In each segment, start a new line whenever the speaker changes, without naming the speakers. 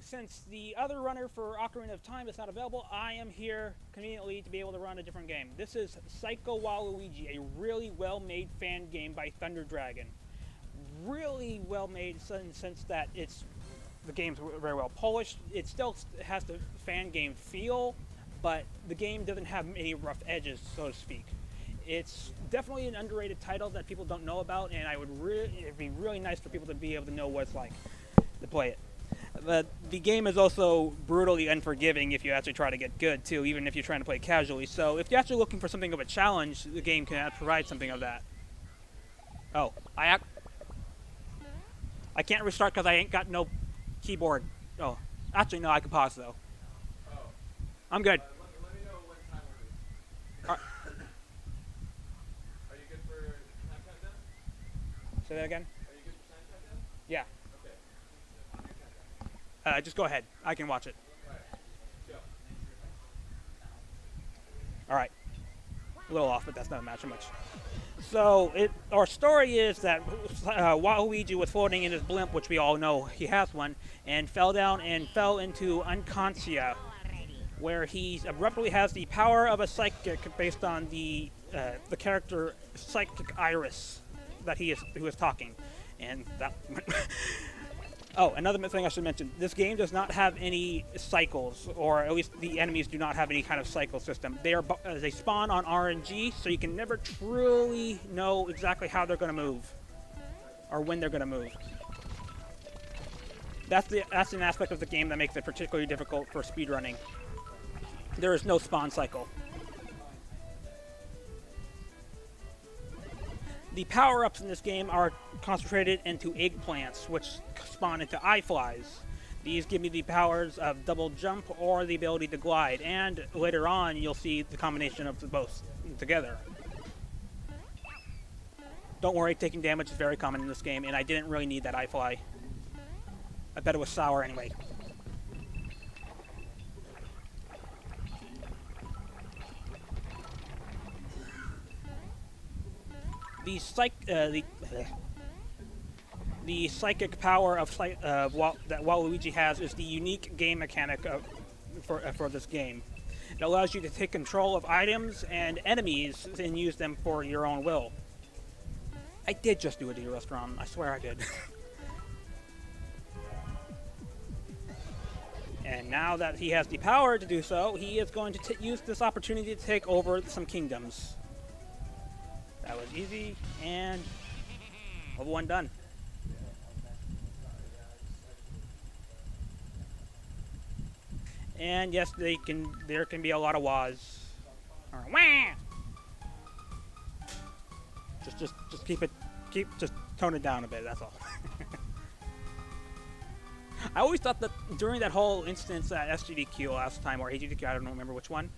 since the other runner for Ocarina of Time is not available, I am here conveniently to be able to run a different game. This is Psycho Waluigi, a really well-made fan game by Thunder Dragon. Really well-made in the sense that the game's very well polished. It still has the fan game feel, but the game doesn't have any rough edges, so to speak. It's definitely an underrated title that people don't know about, and it'd be really nice for people to be able to know what it's like to play it. But the game is also brutally unforgiving if you actually try to get good, too, even if you're trying to play casually. So if you're actually looking for something of a challenge, the game can provide something of that. Oh, I can't restart because I ain't got no keyboard. Oh, actually, no, I can pause, though.
Oh.
I'm good.
Let me know what time it is.
Are
you good for time countdown?
Say that again?
Are you good for time countdown?
Yeah.
Okay.
Just go ahead. I can watch it.
Alright. Go.
Alright. A little off, but that's not matter much. So, our story is that Waluigi was floating in his blimp, which we all know he has one, and fell down and fell into unconscia, where he abruptly has the power of a psychic based on the character Psychic Iris who is talking. And that... Oh, another thing I should mention. This game does not have any cycles, or at least the enemies do not have any kind of cycle system. They spawn on RNG, so you can never truly know exactly how they're going to move, or when they're going to move. That's an aspect of the game that makes it particularly difficult for speedrunning. There is no spawn cycle. The power-ups in this game are concentrated into eggplants, which spawn into eye flies. These give me the powers of double jump or the ability to glide, and later on you'll see the combination of the both together. Don't worry, taking damage is very common in this game, and I didn't really need that eye fly. I bet it was sour anyway. The psychic power that Waluigi has is the unique game mechanic for this game. It allows you to take control of items and enemies and use them for your own will. I did just do it at a restaurant. I swear I did. And now that he has the power to do so, he is going to use this opportunity to take over some kingdoms. That was easy, and level 1 done. And yes, there can be a lot of wahs. Or wah! Just just tone it down a bit, that's all. I always thought that during that whole instance at SGDQ last time, or AGDQ, I don't remember which one,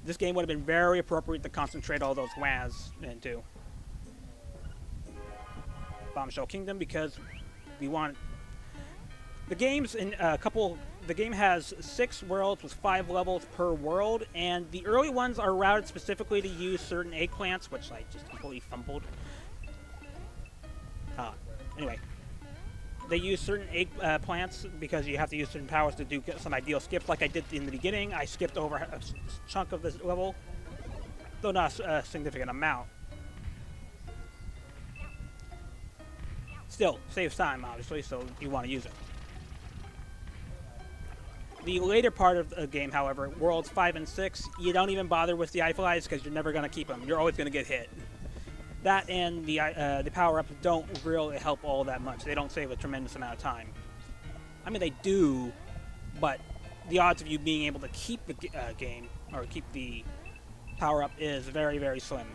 this game would have been very appropriate to concentrate all those wahs into. Bombshell Kingdom, because we want the game's in the game has 6 worlds with 5 levels per world, and the early ones are routed specifically to use certain eggplants, which I just completely fumbled. Anyway, they use certain plants because you have to use certain powers to do some ideal skips, like I did in the beginning. I skipped over a chunk of this level, though not a significant amount. Still, saves time, obviously, so you want to use it. The later part of the game, however, Worlds 5 and 6, you don't even bother with the eye flies because you're never going to keep them. You're always going to get hit. That and the power-ups don't really help all that much. They don't save a tremendous amount of time. I mean, they do, but the odds of you being able to keep the game, or keep the power-up, is very, very slim.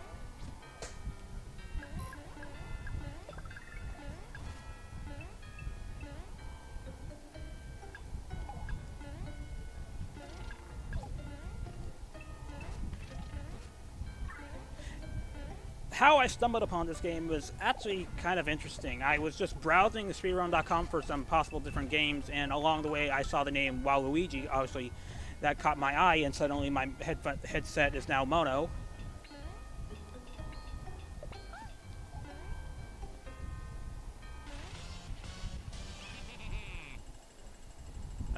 How I stumbled upon this game was actually kind of interesting. I was just browsing the speedrun.com for some possible different games, and along the way I saw the name Waluigi. Obviously, that caught my eye, and suddenly my headset is now mono.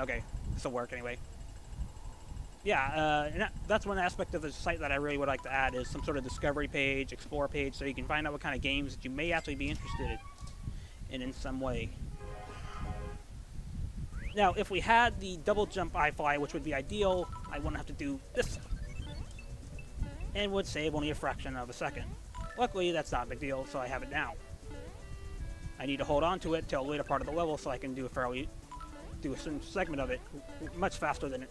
Okay, this will work anyway. Yeah, and that's one aspect of the site that I really would like to add is some sort of discovery page, explore page, so you can find out what kind of games that you may actually be interested in some way. Now, if we had the double jump iFly, which would be ideal, I wouldn't have to do this, and would save only a fraction of a second. Luckily, that's not a big deal, so I have it now. I need to hold on to it till a later part of the level so I can do a certain segment of it much faster than it.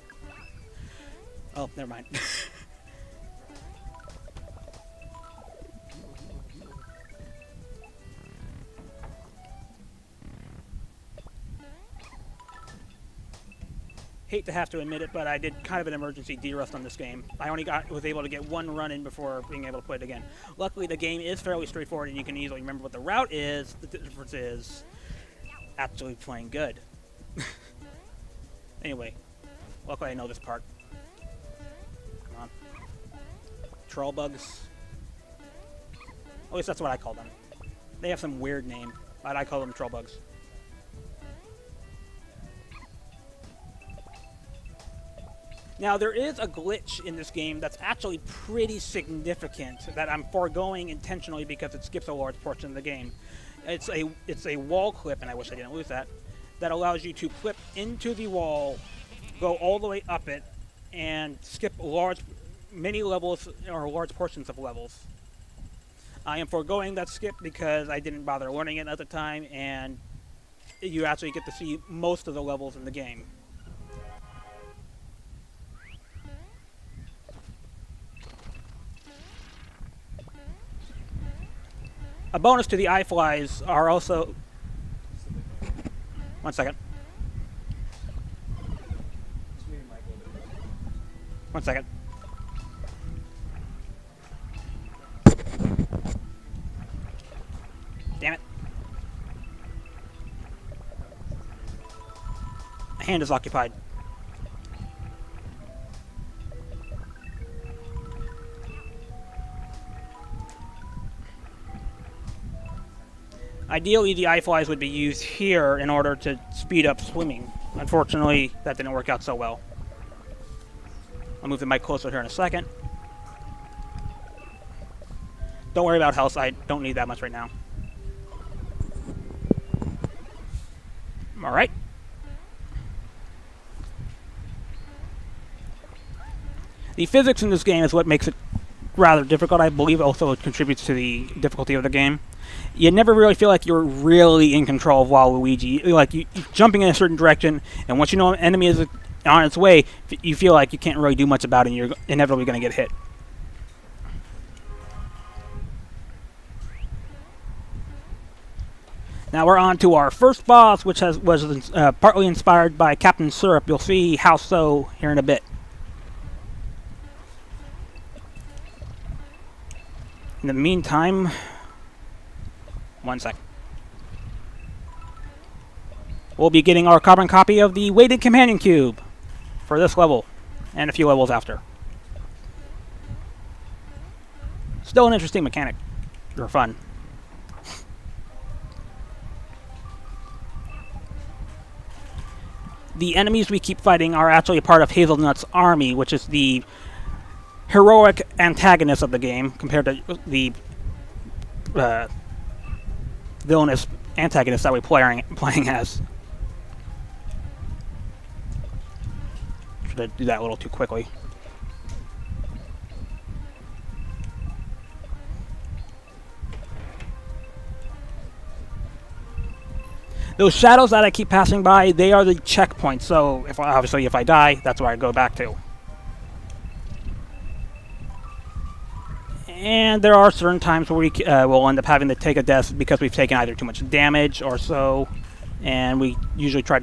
Oh, never mind. Hate to have to admit it, but I did kind of an emergency derust on this game. I only was able to get one run in before being able to play it again. Luckily, the game is fairly straightforward, and you can easily remember what the route is. The difference is actually playing good. Anyway, luckily I know this part. Come on. Troll bugs. At least that's what I call them. They have some weird name, but I call them troll bugs. Now, there is a glitch in this game that's actually pretty significant that I'm foregoing intentionally because it skips a large portion of the game. It's a wall clip, and I wish I didn't lose that allows you to flip into the wall, go all the way up it, and skip many levels or large portions of levels. I am foregoing that skip because I didn't bother learning it at the time, and you actually get to see most of the levels in the game. A bonus to the iFlies are also... One second. One second. Damn it. My hand is occupied. Ideally, the iFlies would be used here in order to speed up swimming. Unfortunately, that didn't work out so well. I'll move the mic closer here in a second. Don't worry about health, I don't need that much right now. Alright. The physics in this game is what makes it rather difficult. I believe also it contributes to the difficulty of the game. You never really feel like you're really in control of Waluigi. Like, you're jumping in a certain direction, and once you know an enemy is on its way, you feel like you can't really do much about it, and you're inevitably going to get hit. Now we're on to our first boss, which was partly inspired by Captain Syrup. You'll see how so here in a bit. In the meantime... One sec. We'll be getting our carbon copy of the weighted companion cube for this level and a few levels after. Still an interesting mechanic. Or fun. The enemies we keep fighting are actually a part of Hazelnut's army, which is the heroic antagonist of the game compared to the villainous antagonist that we're playing as. Should I do that a little too quickly? Those shadows that I keep passing by, they are the checkpoints. So obviously if I die, that's where I go back to. And there are certain times where we will end up having to take a death because we've taken either too much damage or so, and we usually try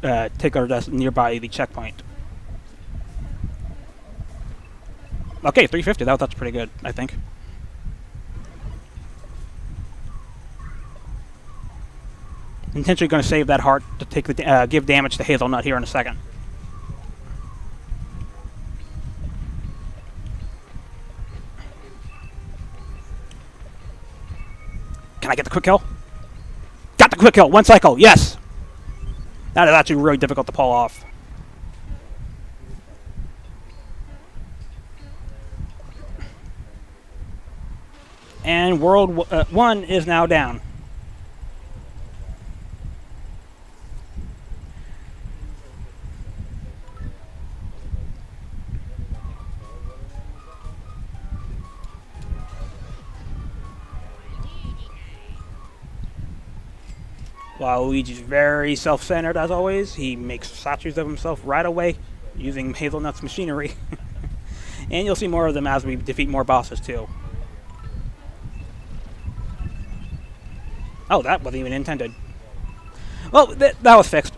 to take our death nearby the checkpoint. Okay, 350. That's pretty good, I think. Intentionally going to save that heart to take the give damage to Hazelnut here in a second. Can I get the quick kill? Got the quick kill. One cycle. Yes. That is actually really difficult to pull off. And World 1 is now down. Waluigi's very self-centered as always. He makes statues of himself right away using Hazelnut's machinery. And you'll see more of them as we defeat more bosses too. Oh, that wasn't even intended. Well, that was fixed.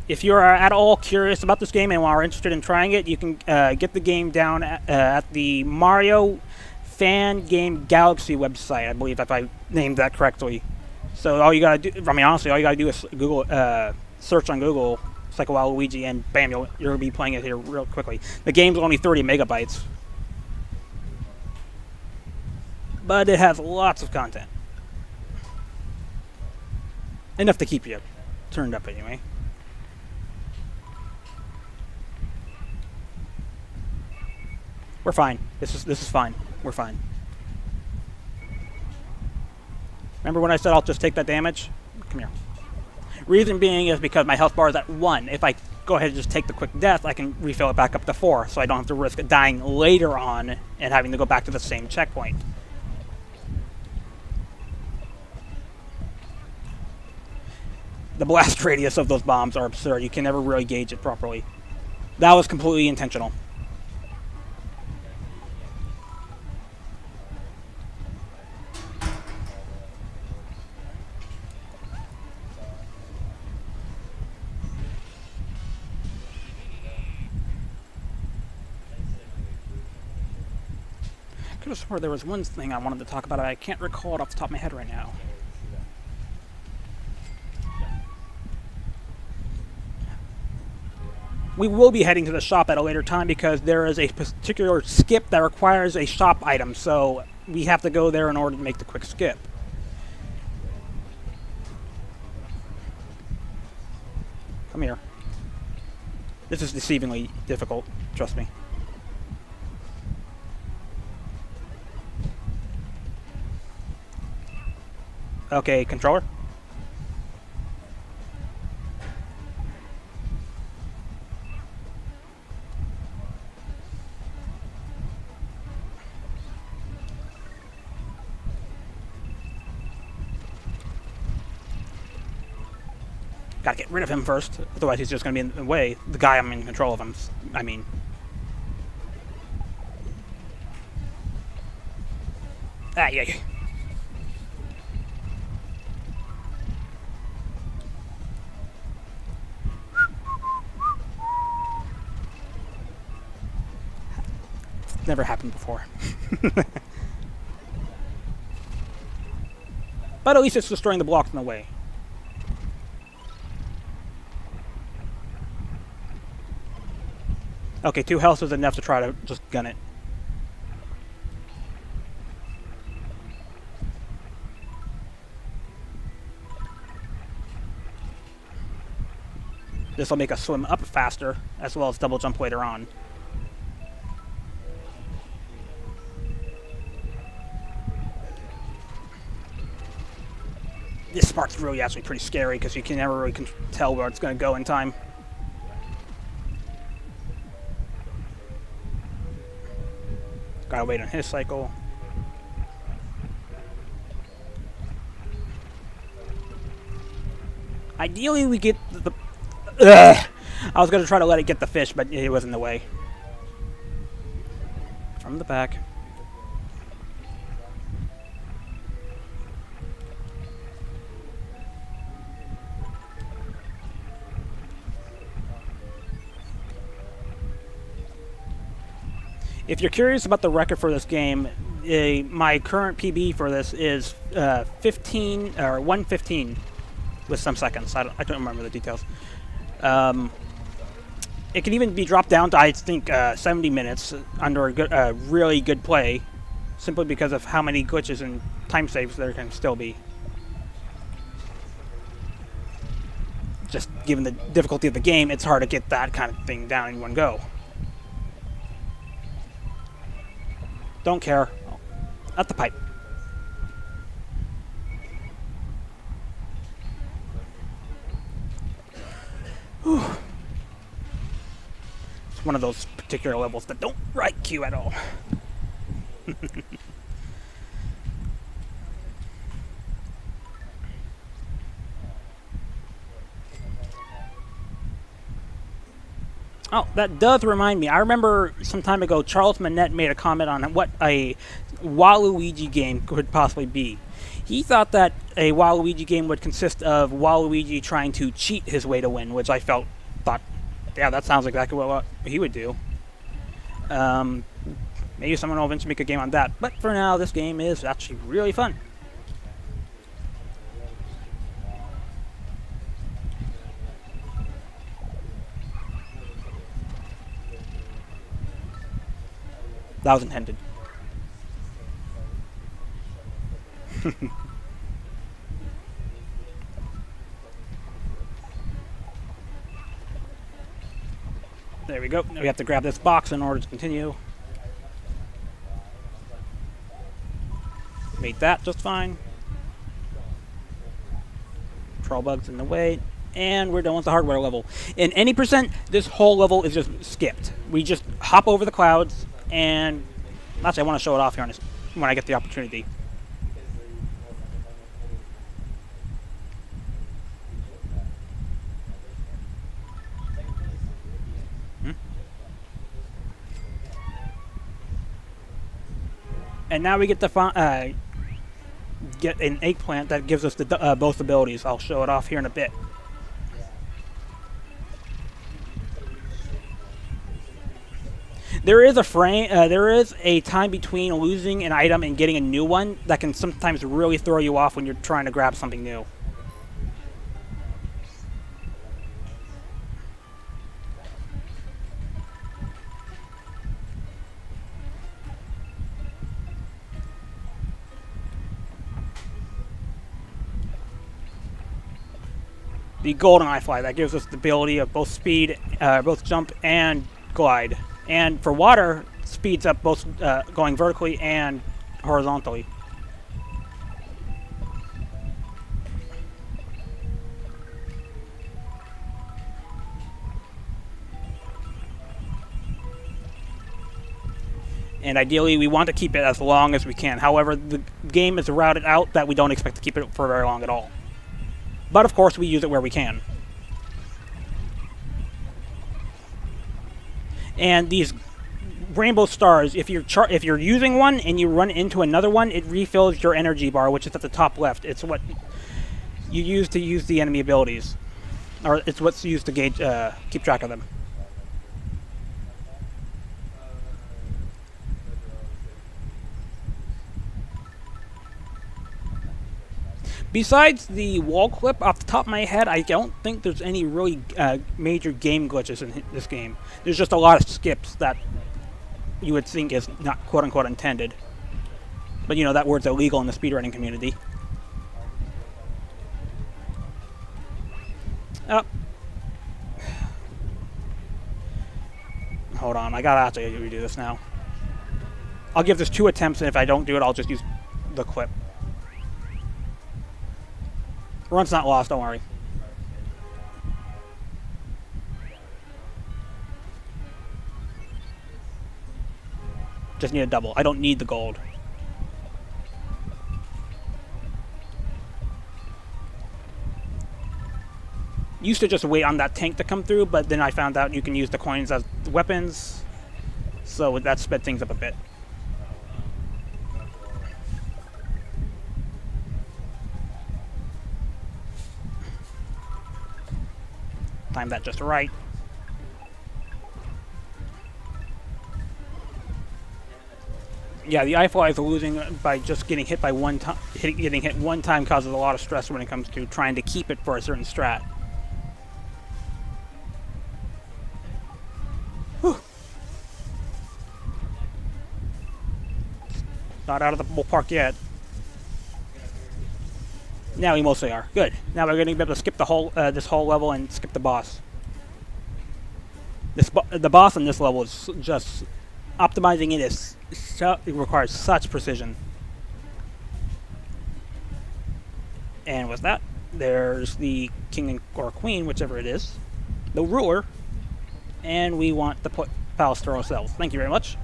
If you are at all curious about this game and are interested in trying it, you can get the game down at the Mario Fan Game Galaxy website. I believe if I named that correctly. So all you gotta do, I mean, honestly, all you gotta do is Google, search on Google Psycho Waluigi, and bam, you'll be playing it here real quickly. The game's only 30 megabytes, but it has lots of content, enough to keep you turned up anyway. We're fine. This is fine. We're fine. Remember when I said I'll just take that damage? Come here. Reason being is because my health bar is at 1. If I go ahead and just take the quick death, I can refill it back up to 4, so I don't have to risk dying later on and having to go back to the same checkpoint. The blast radius of those bombs are absurd. You can never really gauge it properly. That was completely intentional. I could have sworn there was one thing I wanted to talk about, but I can't recall it off the top of my head right now. We will be heading to the shop at a later time because there is a particular skip that requires a shop item, so we have to go there in order to make the quick skip. Come here. This is deceivingly difficult, trust me. Okay, controller. Gotta get rid of him first, otherwise he's just gonna be in the way. The guy I'm in control of him, I mean. Ah, yeah. Never happened before. But at least it's destroying the blocks in the way. Okay, 2 health is enough to try to just gun it. This will make us swim up faster, as well as double jump later on. This part's really actually pretty scary because you can never really tell where it's going to go in time. Gotta wait on his cycle. Ideally, we get the... I was going to try to let it get the fish, but it was in the way. From the back. If you're curious about the record for this game, my current PB for this is 15 or 115 with some seconds. I don't remember the details. It can even be dropped down to, I think, 70 minutes under a really good play, simply because of how many glitches and time saves there can still be. Just given the difficulty of the game, it's hard to get that kind of thing down in one go. Don't care. At the pipe. Whew. It's one of those particular levels that don't right queue at all. Oh, that does remind me. I remember some time ago, Charles Manette made a comment on what a Waluigi game could possibly be. He thought that a Waluigi game would consist of Waluigi trying to cheat his way to win, which I thought, yeah, that sounds exactly what he would do. Maybe someone will eventually make a game on that. But for now, this game is actually really fun. That was intended. There we go. Now we have to grab this box in order to continue. Made that just fine. Troll bugs in the way. And we're done with the hardware level. In any percent, this whole level is just skipped. We just hop over the clouds, and actually I want to show it off here when I get the opportunity. And now we get to get an eggplant that gives us the both abilities. I'll show it off here in a bit. There is a time between losing an item and getting a new one that can sometimes really throw you off when you're trying to grab something new. The golden eye fly that gives us the ability of both speed, both jump and glide. And for water, speeds up both going vertically and horizontally. And ideally, we want to keep it as long as we can. However, the game is routed out that we don't expect to keep it for very long at all. But of course, we use it where we can. And these rainbow stars, if you're using one and you run into another one, it refills your energy bar, which is at the top left. It's what you use to use the enemy abilities, or it's what's used to gauge, keep track of them. Besides the wall clip, off the top of my head, I don't think there's any really major game glitches in this game. There's just a lot of skips that you would think is not quote-unquote intended. But you know, that word's illegal in the speedrunning community. Oh. Hold on, I gotta actually redo this now. I'll give this 2 attempts, and if I don't do it, I'll just use the clip. Run's not lost, don't worry. Just need a double. I don't need the gold. Used to just wait on that tank to come through, but then I found out you can use the coins as weapons, so that sped things up a bit. Time that just right. Yeah, the iFlies are losing by just getting hit by one time. Getting hit one time causes a lot of stress when it comes to trying to keep it for a certain strat. Whew. Not out of the ballpark yet. Now we mostly are. Good. Now we're going to be able to skip the whole this whole level and skip the boss. The boss on this level is just optimizing it is it requires such precision. And with that, there's the king or queen, whichever it is, the ruler, and we want the palace to ourselves. Thank you very much.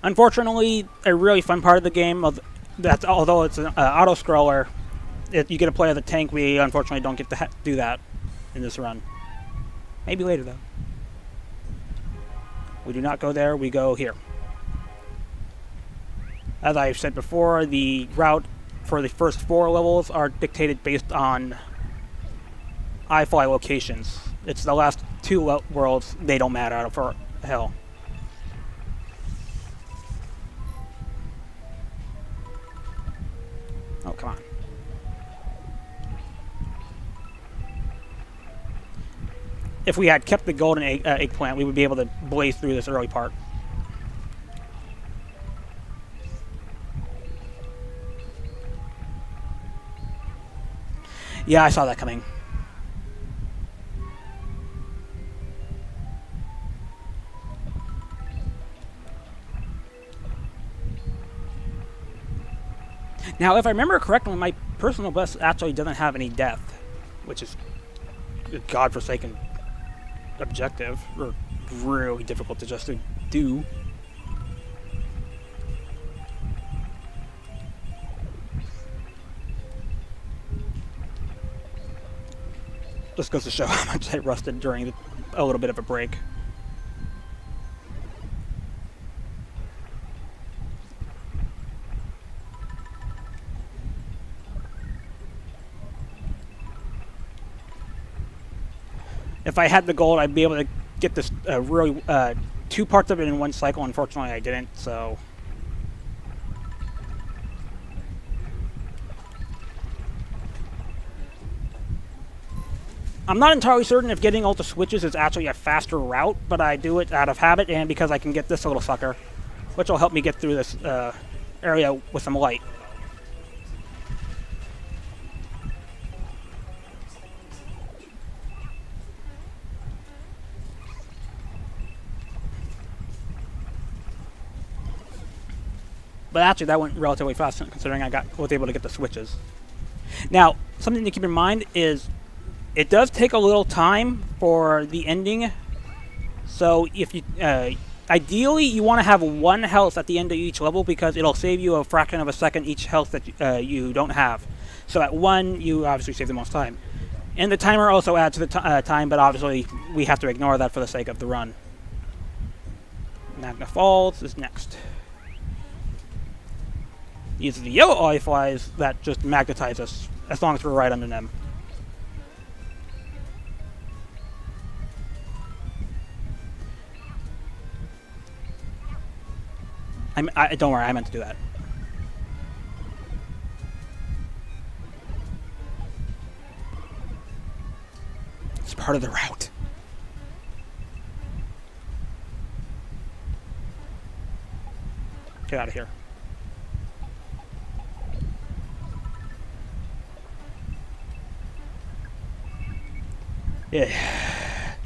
Unfortunately, a really fun part of the game, although it's an auto-scroller, you get to play as a tank. We unfortunately don't get to do that in this run. Maybe later, though. We do not go there, we go here. As I've said before, the route for the first 4 levels are dictated based on iFly locations. It's the last 2 worlds, they don't matter for hell. Oh, come on. If we had kept the golden eggplant, we would be able to blaze through this early part. Yeah, I saw that coming. Now, if I remember correctly, my personal best actually doesn't have any death, which is a godforsaken objective, or really difficult to just do. Just goes to show how much I rusted during a little bit of a break. If I had the gold, I'd be able to get this really 2 parts of it in one cycle. Unfortunately, I didn't, so... I'm not entirely certain if getting all the switches is actually a faster route, but I do it out of habit and because I can get this little sucker, which will help me get through this area with some light. But actually, that went relatively fast considering I was able to get the switches. Now, something to keep in mind is it does take a little time for the ending. So if you ideally you want to have 1 health at the end of each level because it'll save you a fraction of a second each health that you don't have. So at 1, you obviously save the most time. And the timer also adds to the time, but obviously we have to ignore that for the sake of the run. Magna Falls is next. These are the yellow iFlies that just magnetize us, as long as we're right under them. Don't worry, I meant to do that. It's part of the route. Get out of here. Yeah.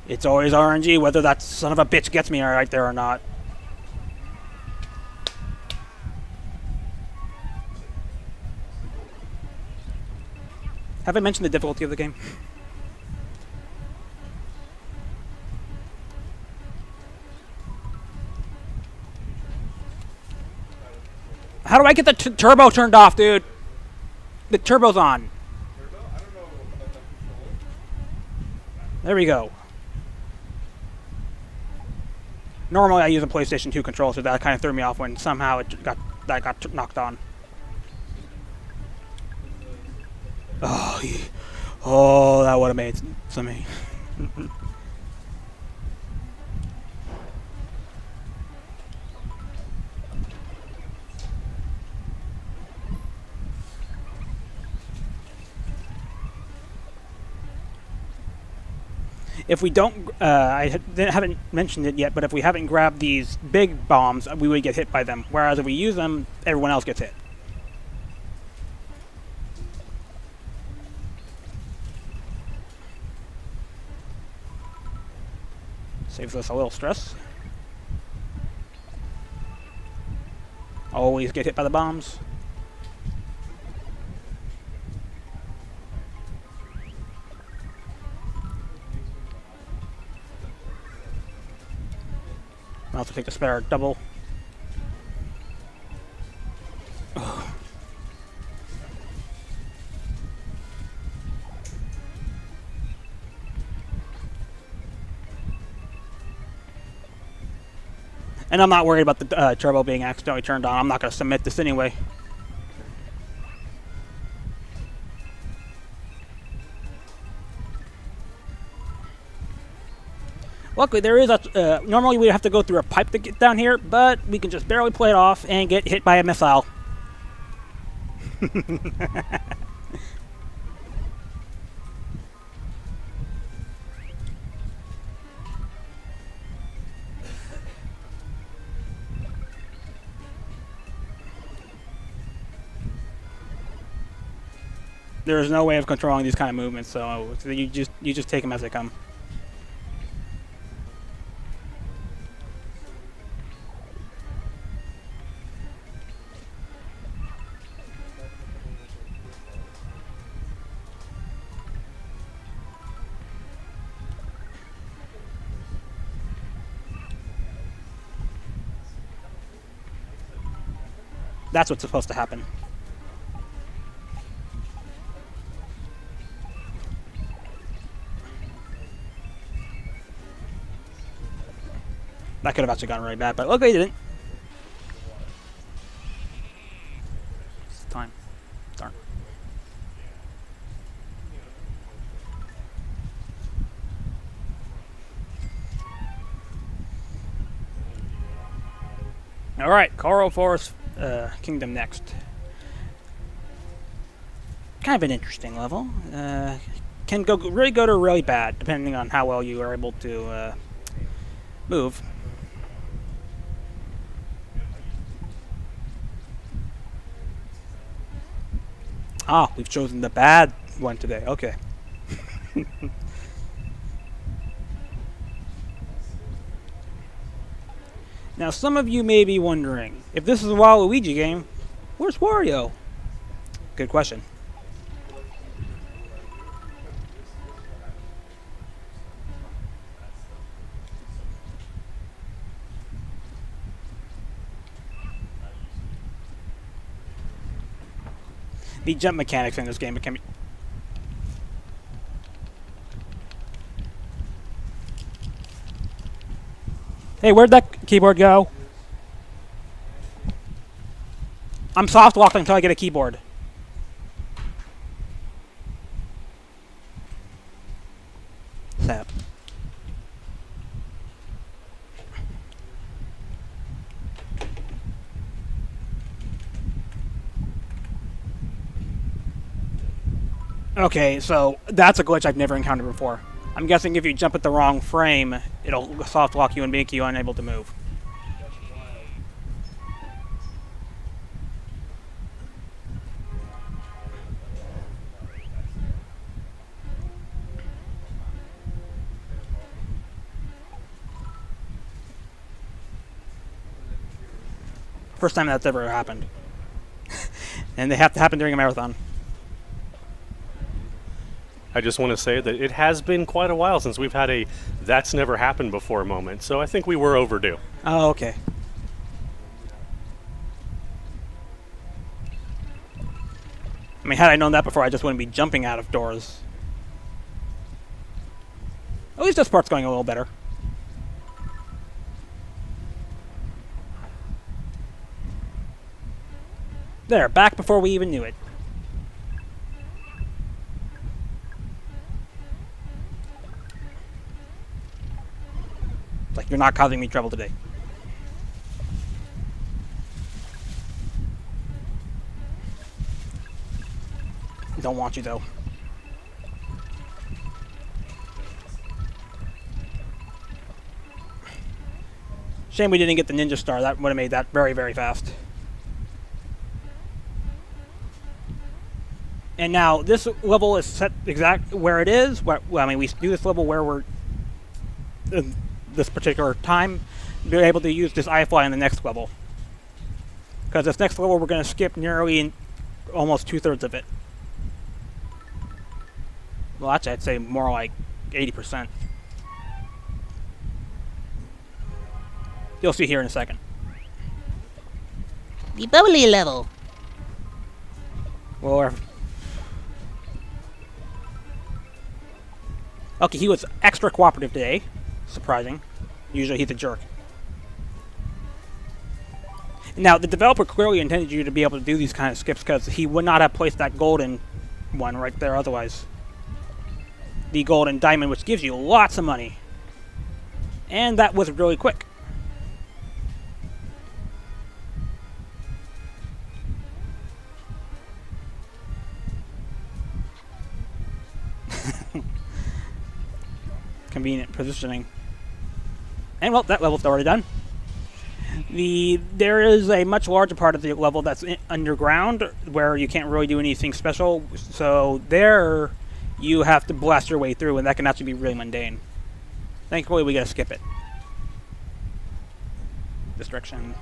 It's always RNG, whether that son of a bitch gets me right there or not. Have I mentioned the difficulty of the game? How do I get the turbo turned off, dude? The turbo's on. There we go. Normally I use a PlayStation 2 controller, so that kind of threw me off when somehow that got knocked on. Oh, that would have made something. If we don't, haven't mentioned it yet, but if we haven't grabbed these big bombs, we would get hit by them. Whereas if we use them, everyone else gets hit. Saves us a little stress. Always get hit by the bombs. I'll also take the spare double. Ugh. And I'm not worried about the turbo being accidentally turned on. I'm not going to submit this anyway. Luckily, there is a... normally, we'd have to go through a pipe to get down here, but we can just barely play it off and get hit by a missile. There is no way of controlling these kind of movements, so you just take them as they come. That's what's supposed to happen. That could have actually gotten really bad, but luckily it didn't. It's time. Darn. Alright, Coral Forest Kingdom next. Kind of an interesting level. Can go really good or really bad, depending on how well you are able to move. Ah, we've chosen the bad one today. Okay. Now, some of you may be wondering, if this is a Waluigi game, where's Wario? Good question. The jump mechanics in this game can be... Hey, where'd that keyboard go? I'm soft walking until I get a keyboard. Sap. Okay, so that's a glitch I've never encountered before. I'm guessing if you jump at the wrong frame, it'll soft lock you and make you unable to move. First time that's ever happened. And they have to happen during a marathon.
I just want to say that it has been quite a while since we've had a "that's never happened before" moment, so I think we were overdue.
Oh, okay. I mean, had I known that before, I just wouldn't be jumping out of doors. At least this part's going a little better. There, back before we even knew it. Like, you're not causing me trouble today. Don't want you, though. Shame we didn't get the ninja star. That would have made that very, very fast. And now this level is set exact where it is. Well, I mean, we do this level where we're in this particular time. Be able to use this iFly in the next level. Because this next level we're going to skip nearly almost 2/3 of it. Well, actually, I'd say more like 80%. You'll see here in a second.
The bubbly level.
Well, okay, he was extra cooperative today. Surprising. Usually he's a jerk. Now, the developer clearly intended you to be able to do these kind of skips because he would not have placed that golden one right there otherwise. The golden diamond, which gives you lots of money. And that was really quick. Convenient positioning. And well, that level's already done. There is a much larger part of the level that's underground where you can't really do anything special. So there you have to blast your way through, and that can actually be really mundane. Thankfully, we gotta skip it. Destruction.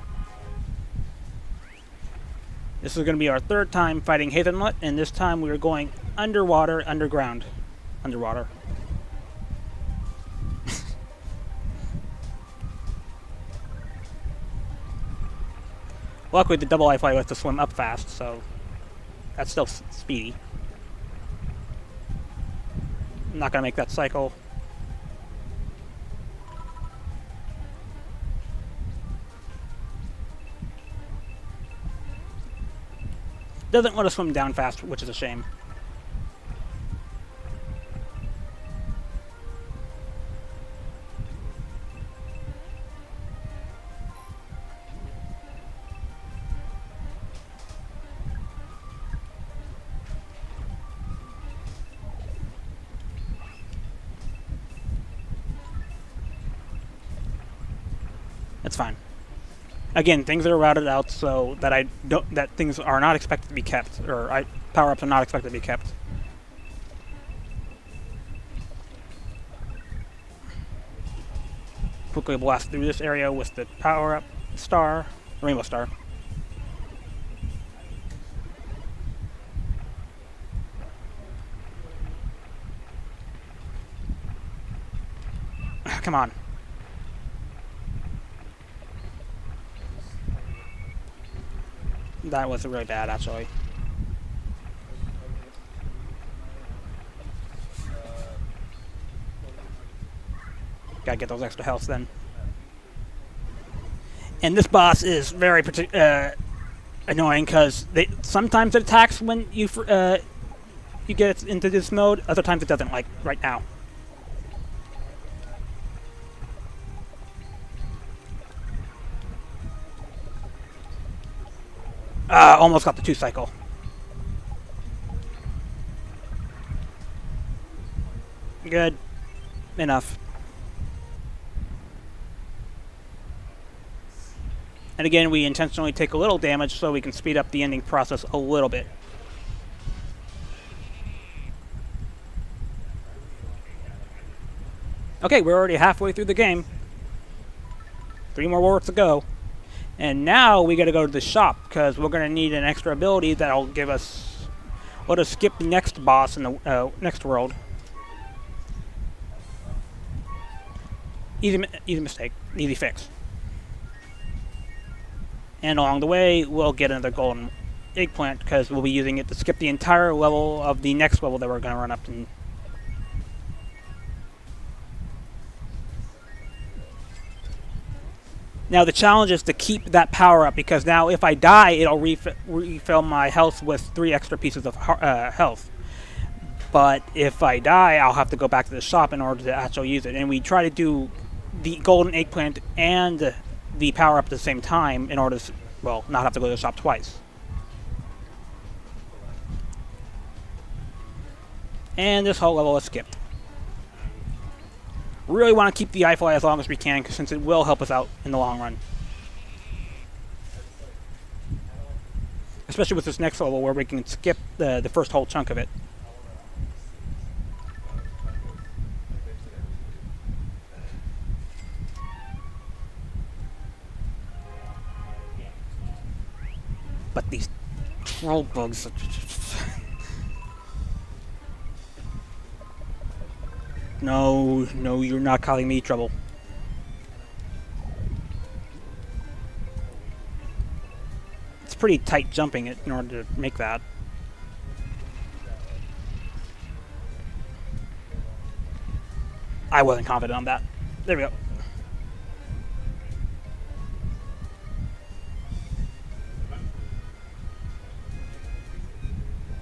This is going to be our third time fighting Hazelnut, and this time we are going underwater, underground. Underwater. Luckily, the double iFly lets us swim up fast, so that's still speedy. I'm not going to make that cycle. Doesn't let us swim down fast, which is a shame. That's fine. Again, things are routed out so that things are not expected to be kept, or power-ups are not expected to be kept. Quickly blast through this area with the power-up star, rainbow star. Come on. That was really bad, actually. Gotta get those extra healths then. And this boss is very annoying because sometimes it attacks when you get into this mode. Other times it doesn't, like right now. Almost got the 2 cycle. Good. Enough. And again, we intentionally take a little damage so we can speed up the ending process a little bit. Okay, we're already halfway through the game. 3 more worlds to go. And now we gotta go to the shop, because we're gonna need an extra ability that'll give us... let us skip the next boss in the next world. Easy mistake. Easy fix. And along the way, we'll get another golden eggplant, because we'll be using it to skip the entire level of the next level that we're gonna run up to. Now the challenge is to keep that power up, because now if I die, it'll refill my health with 3 extra pieces of health. But if I die, I'll have to go back to the shop in order to actually use it. And we try to do the golden eggplant and the power up at the same time in order to, well, not have to go to the shop twice. And this whole level is skipped. Really want to keep the iFly as long as we can, since it will help us out in the long run. Especially with this next level where we can skip the first whole chunk of it. But these troll bugs... No, no, you're not causing me trouble. It's pretty tight jumping it in order to make that. I wasn't confident on that. There we go.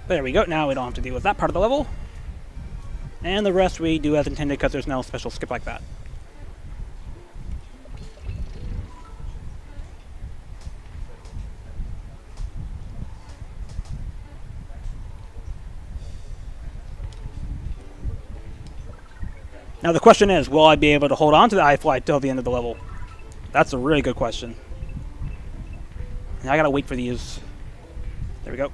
There we go. Now we don't have to deal with that part of the level. And the rest we do as intended because there's no special skip like that. Now the question is, will I be able to hold on to the iFly till the end of the level? That's a really good question. And I gotta wait for these. There we go.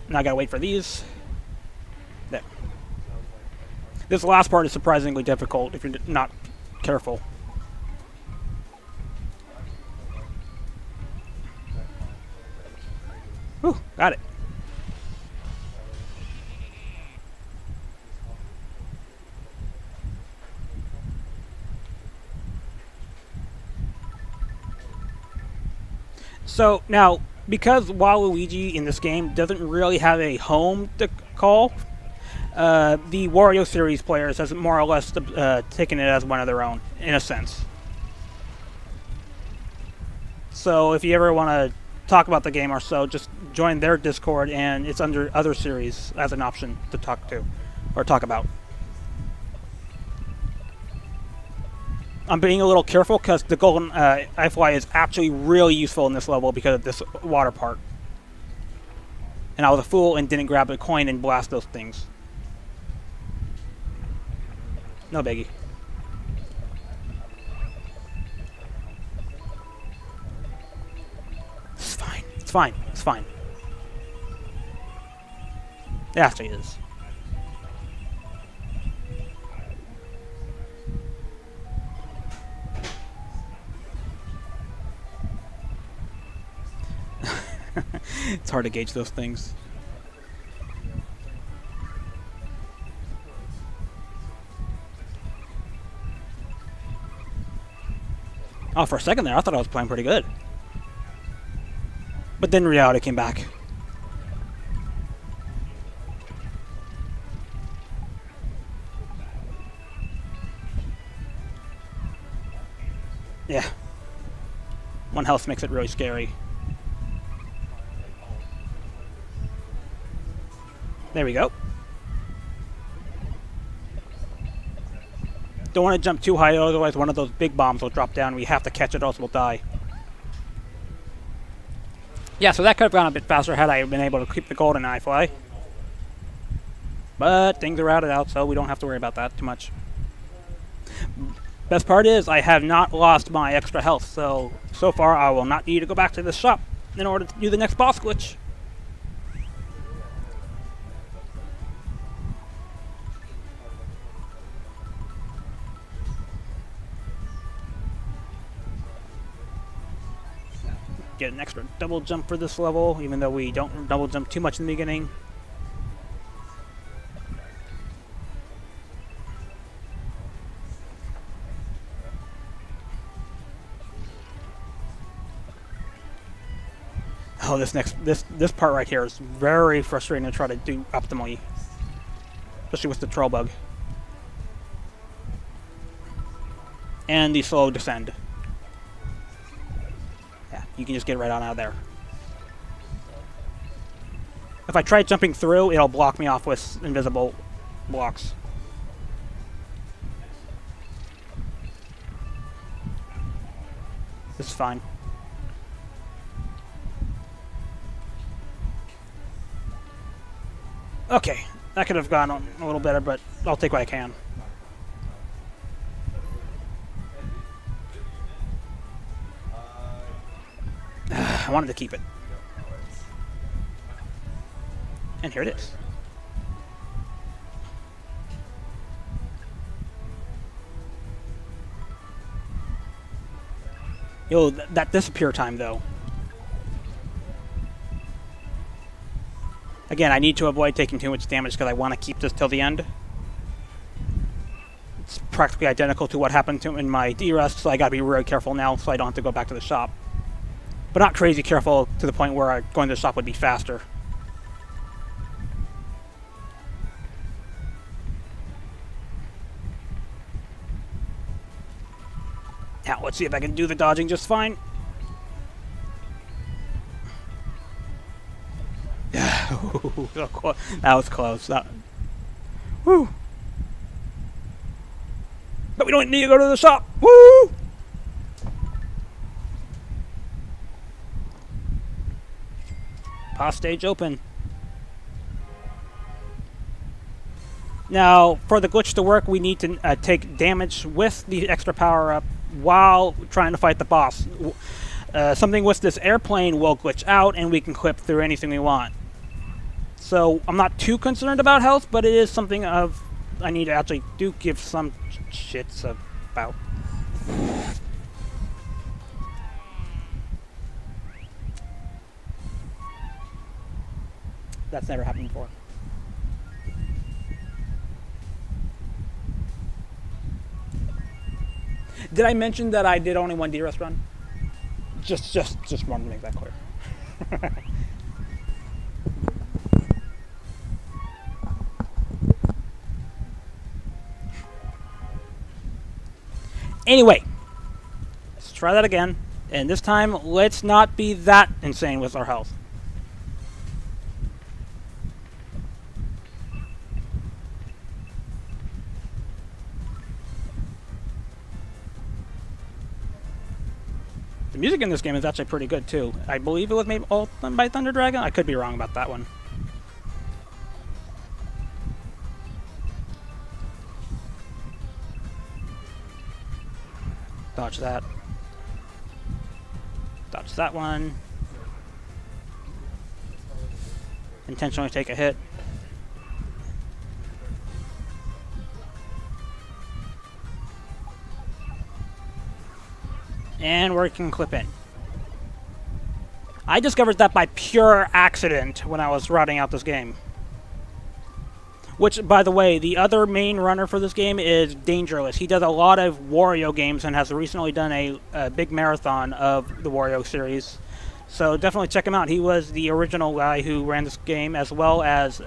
Now I gotta wait for these. There. This last part is surprisingly difficult if you're not careful. Whew, got it. So now, because Waluigi in this game doesn't really have a home to call, the Wario series players has more or less taken it as one of their own, in a sense. So if you ever want to talk about the game or so, just join their Discord, and it's under other series as an option to talk to, or talk about. I'm being a little careful because the golden iFly is actually really useful in this level because of this water part. And I was a fool and didn't grab a coin and blast those things. No biggie. It's fine. It's fine. It's fine. It actually is. It's hard to gauge those things. Oh, for a second there, I thought I was playing pretty good. But then reality came back. Yeah. One health makes it really scary. There we go. Don't want to jump too high, otherwise one of those big bombs will drop down and we have to catch it or else we'll die. Yeah, so that could have gone a bit faster had I been able to keep the golden iFly. But things are routed out, so we don't have to worry about that too much. Best part is I have not lost my extra health, so far I will not need to go back to the shop in order to do the next boss glitch. Get an extra double jump for this level, even though we don't double jump too much in the beginning. Oh, this part right here is very frustrating to try to do optimally, especially with the troll bug and the slow descend. Yeah, you can just get right on out of there. If I try jumping through, it'll block me off with invisible blocks. This is fine. Okay, that could have gone a little better, but I'll take what I can. I wanted to keep it. And here it is. Yo, that disappear time, though. Again, I need to avoid taking too much damage because I want to keep this till the end. It's practically identical to what happened to in my D-Rest, so I gotta be really careful now so I don't have to go back to the shop. But not crazy careful to the point where going to the shop would be faster. Now, let's see if I can do the dodging just fine. That was close. Woo! But we don't need to go to the shop. Woo! Boss stage open. Now, for the glitch to work, we need to take damage with the extra power up while trying to fight the boss. Something with this airplane will glitch out, and we can clip through anything we want. So I'm not too concerned about health, but it is something of I need to actually do give some shits about. That's never happened before. Did I mention that I did only one D-Rest run? Just wanted to make that clear. Anyway, let's try that again. And this time, let's not be that insane with our health. The music in this game is actually pretty good too. I believe it was made all done by Thunder Dragon. I could be wrong about that one. Dodge that. Dodge that one. Intentionally take a hit. And we can clip in. I discovered that by pure accident when I was routing out this game. Which, by the way, the other main runner for this game is Dangerless. He does a lot of Wario games and has recently done a big marathon of the Wario series. So definitely check him out. He was the original guy who ran this game, as well as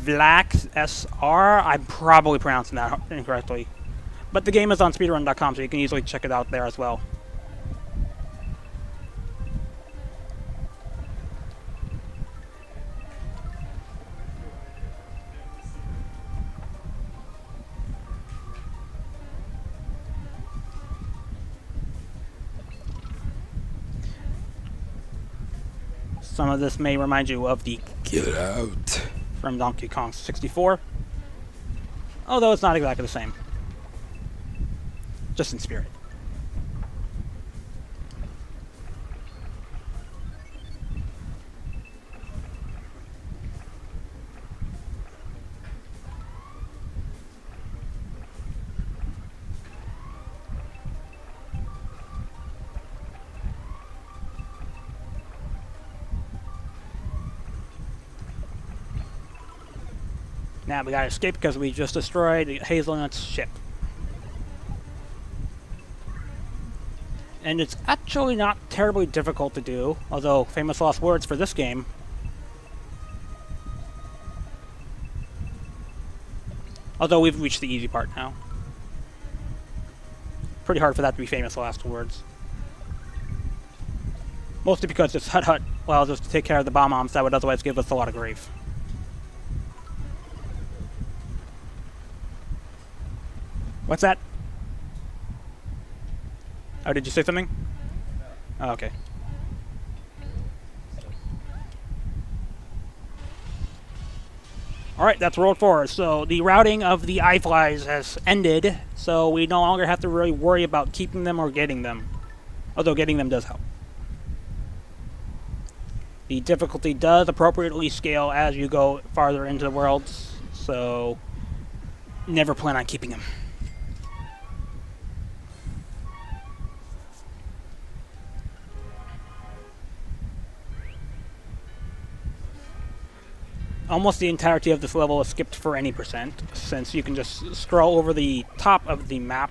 Vlax SR. I'm probably pronouncing that incorrectly. But the game is on speedrunning.com, so you can easily check it out there as well. Some of this may remind you of the Get Out from Donkey Kong 64. Although it's not exactly the same. Just in spirit. Now we gotta escape because we just destroyed Hazelnut's ship. And it's actually not terribly difficult to do, although famous last words for this game. Although we've reached the easy part now. Pretty hard for that to be famous last words. Mostly because this hut allows us to take care of the bomb-oms that would otherwise give us a lot of grief. What's that? Oh, did you say something? Oh, okay. Alright, that's World 4. So the routing of the iFlies has ended, so we no longer have to really worry about keeping them or getting them. Although getting them does help. The difficulty does appropriately scale as you go farther into the worlds, so never plan on keeping them. Almost the entirety of this level is skipped for any percent, since you can just scroll over the top of the map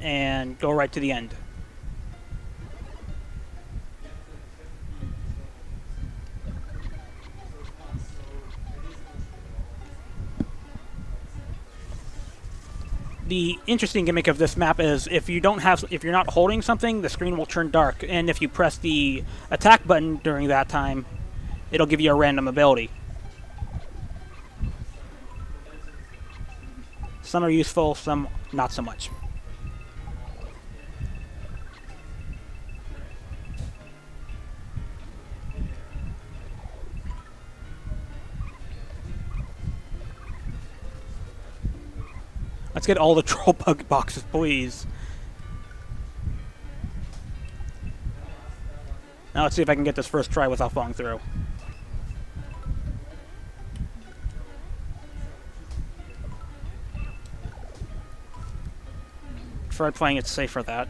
and go right to the end. The interesting gimmick of this map is if you're not holding something, the screen will turn dark, and if you press the attack button during that time, it'll give you a random ability. Some are useful, some not so much. Let's get all the troll bug boxes, please. Now let's see if I can get this first try without falling through. Tried playing it safe for that.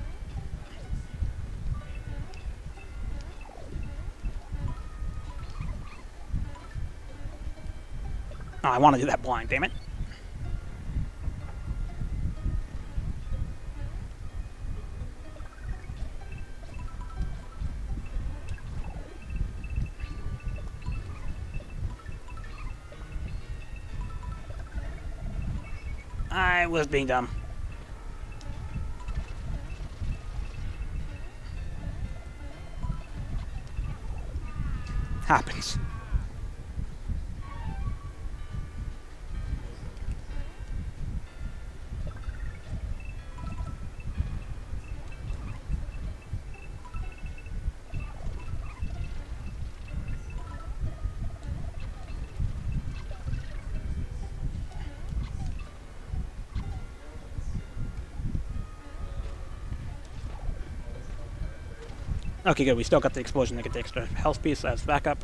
Oh, I want to do that blind, damn it. I was being dumb. Happens. Okay, good. We still got the explosion to get the extra health piece as backup.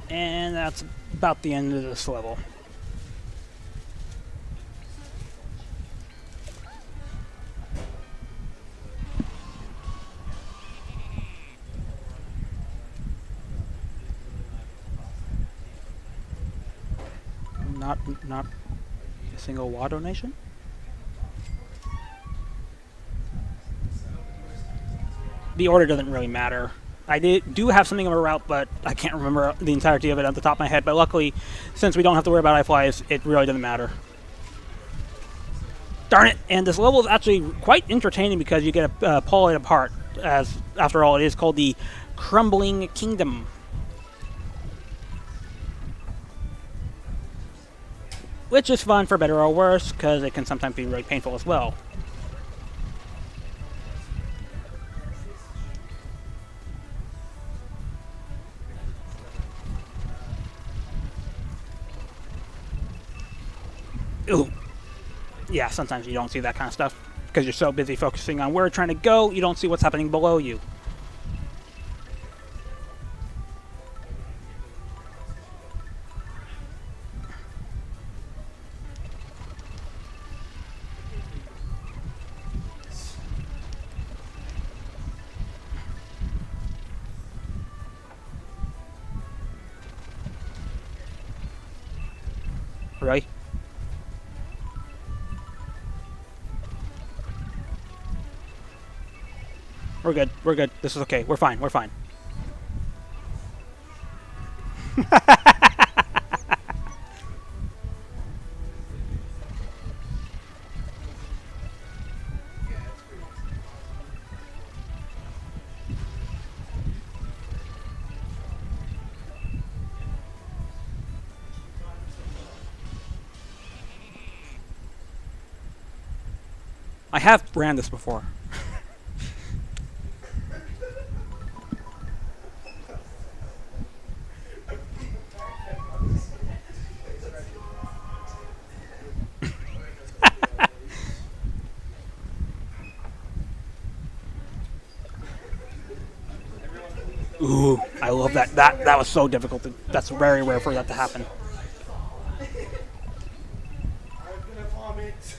And that's about the end of this level. Not a single WA donation? The order doesn't really matter. I do have something of a route, but I can't remember the entirety of it at the top of my head. But luckily, since we don't have to worry about iFlies, it really doesn't matter. Darn it! And this level is actually quite entertaining because you get to pull it apart. As after all, it is called the Crumbling Kingdom. Which is fun for better or worse, because it can sometimes be really painful as well. Ooh. Yeah, sometimes you don't see that kind of stuff, because you're so busy focusing on where you're trying to go, you don't see what's happening below you. Really? We're good. We're good. This is okay. We're fine. We're fine. I have ran this before. Ooh, I love that. That was so difficult. That's very rare for that to happen.
I'm gonna vomit.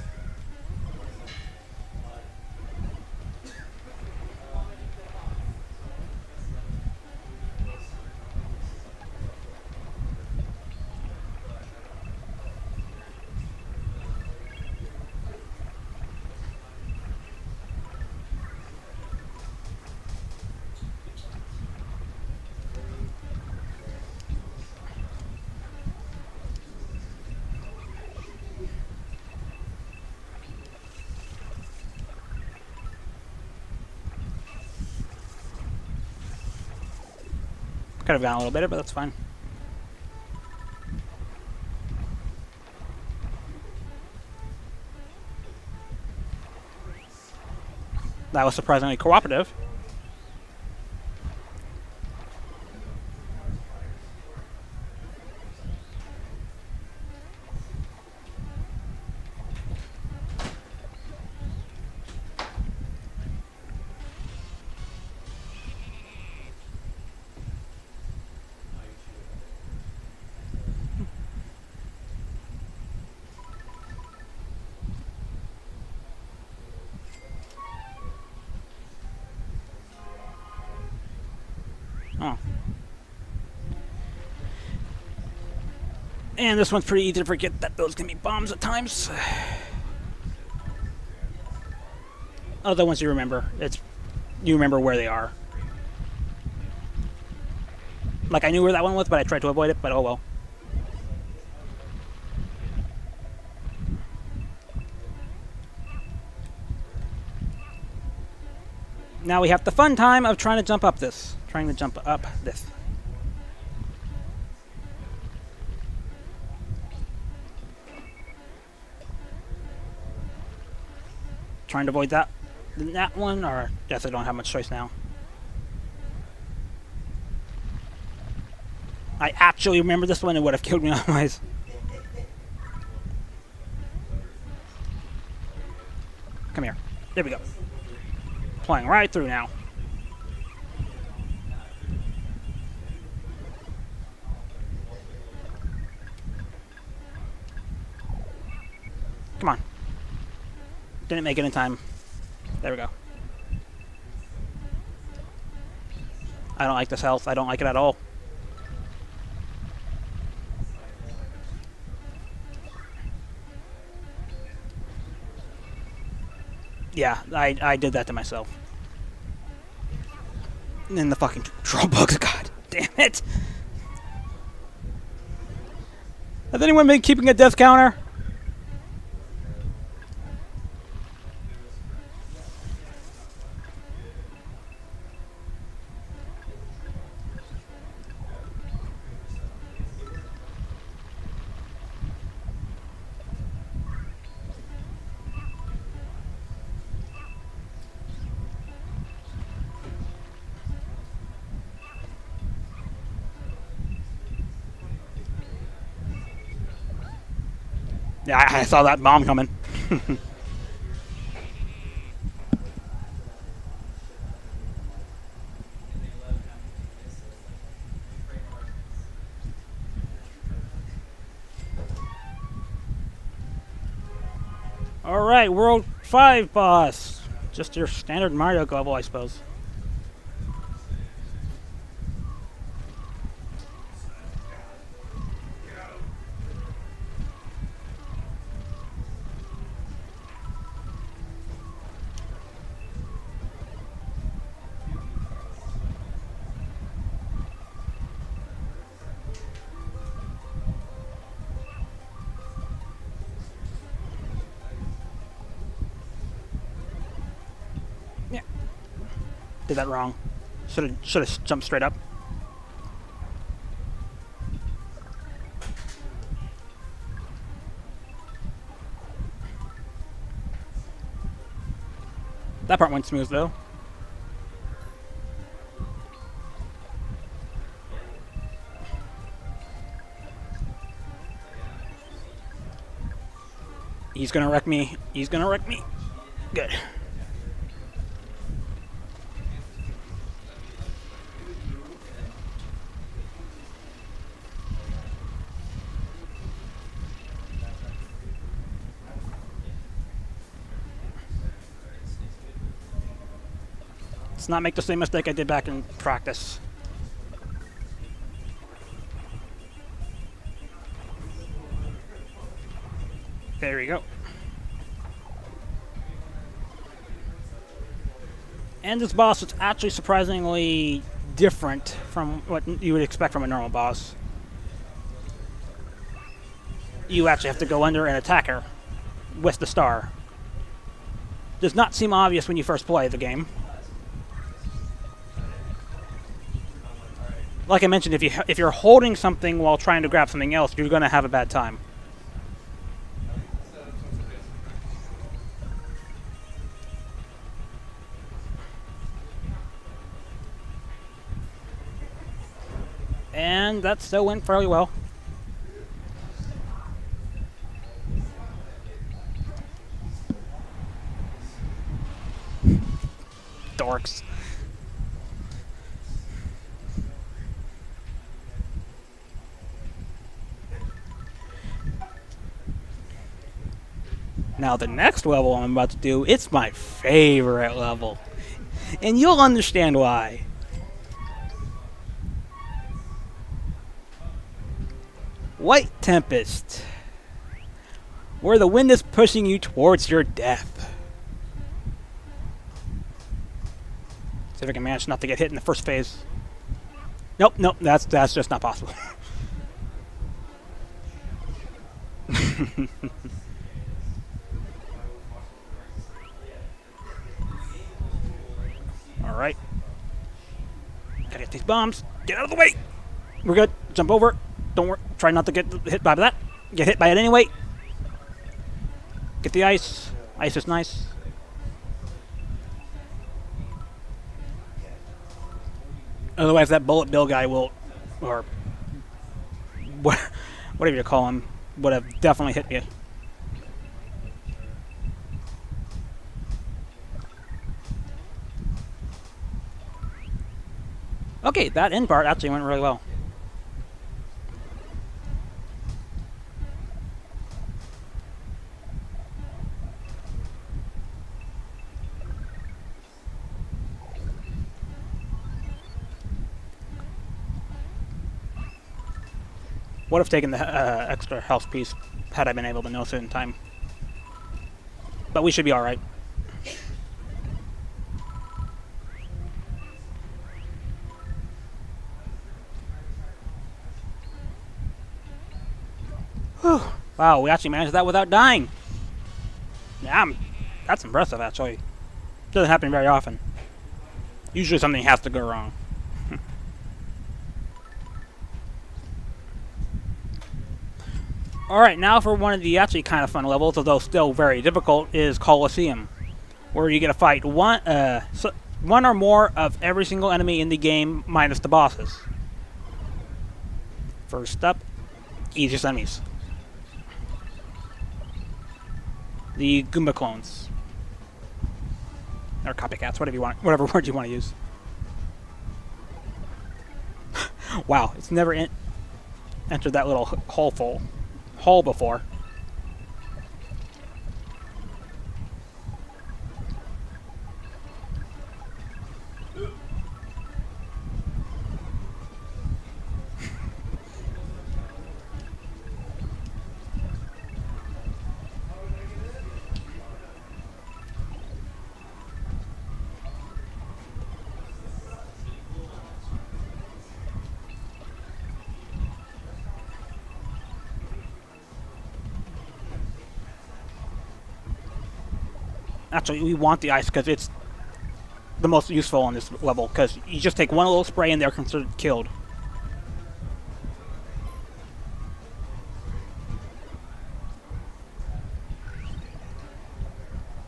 Could have gone a little better, but that's fine. That was surprisingly cooperative. Oh. And this one's pretty easy to forget that those can be bombs at times. Other ones you remember. You remember where they are. Like I knew where that one was, but I tried to avoid it, but oh well. Now we have the fun time of trying to jump up this. Trying to avoid that one, or guess I don't have much choice now. I actually remember this one. It would have killed me otherwise. Come here. There we go. Flying right through now. Come on. Didn't make it in time. There we go. I don't like this health. I don't like it at all. Yeah, I did that to myself. And then the fucking troll bugs. God damn it. Has anyone been keeping a death counter? Yeah, I saw that bomb coming. Alright, World 5 boss. Just your standard Mario level, I suppose. Did that wrong. Should have jumped straight up. That part went smooth, though. He's gonna wreck me. He's gonna wreck me. Good. Let's not make the same mistake I did back in practice. There we go. And this boss is actually surprisingly different from what you would expect from a normal boss. You actually have to go under and attack her with the star. Does not seem obvious when you first play the game. Like I mentioned, if you're holding something while trying to grab something else, you're going to have a bad time. And that still went fairly well. Dorks. Now the next level I'm about to do, it's my favorite level. And you'll understand why. White Tempest, where the wind is pushing you towards your death. See if I can manage not to get hit in the first phase. Nope, nope, that's just not possible. Alright. Gotta get these bombs. Get out of the way! We're good. Jump over. Don't worry. Try not to get hit by that. Get hit by it anyway. Get the ice. Ice is nice. Otherwise, that bullet bill guy will, or whatever you call him, would have definitely hit you. Okay, that end part actually went really well. Would have taken the extra health piece had I been able to notice it in time. But we should be alright. Wow, we actually managed that without dying. Yeah, that's impressive, actually. Doesn't happen very often. Usually something has to go wrong. Alright, now for one of the actually kind of fun levels, although still very difficult, is Colosseum, where you get to fight one or more of every single enemy in the game, minus the bosses. First up, easiest enemies. The Goomba clones. Or copycats, whatever you want, whatever word you want to use. Wow, it's never entered that little hole before. Actually, we want the ice because it's the most useful on this level, because you just take one little spray and they're considered killed.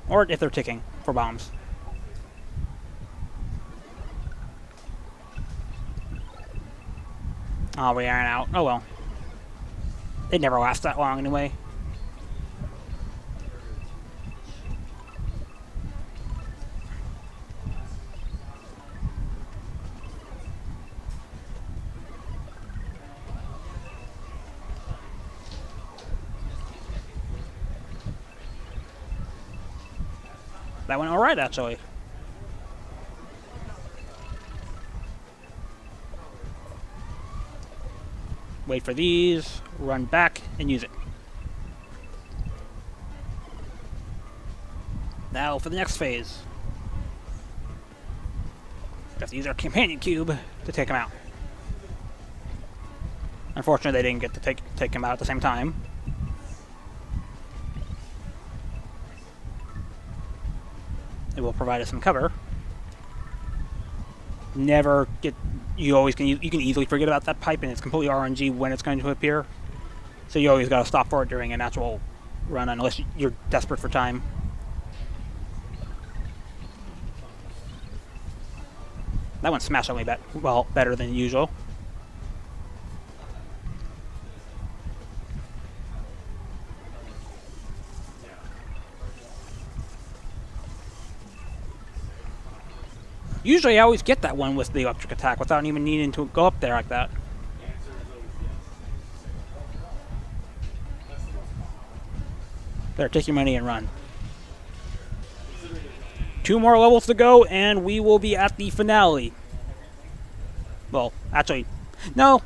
Or if they're ticking for bombs. Oh, we ran out. Oh well. It never lasts that long anyway. That went alright, actually. Wait for these, run back, and use it. Now for the next phase. We have to use our companion cube to take him out. Unfortunately, they didn't get to take him out at the same time. It will provide us some cover. Never get. You can easily forget about that pipe, and it's completely RNG when it's going to appear. So you always got to stop for it during a natural run, unless you're desperate for time. That one smashed on me better than usual. Usually I always get that one with the electric attack without even needing to go up there like that. There, take your money and run. 2 more levels to go and we will be at the finale. Well, actually, no.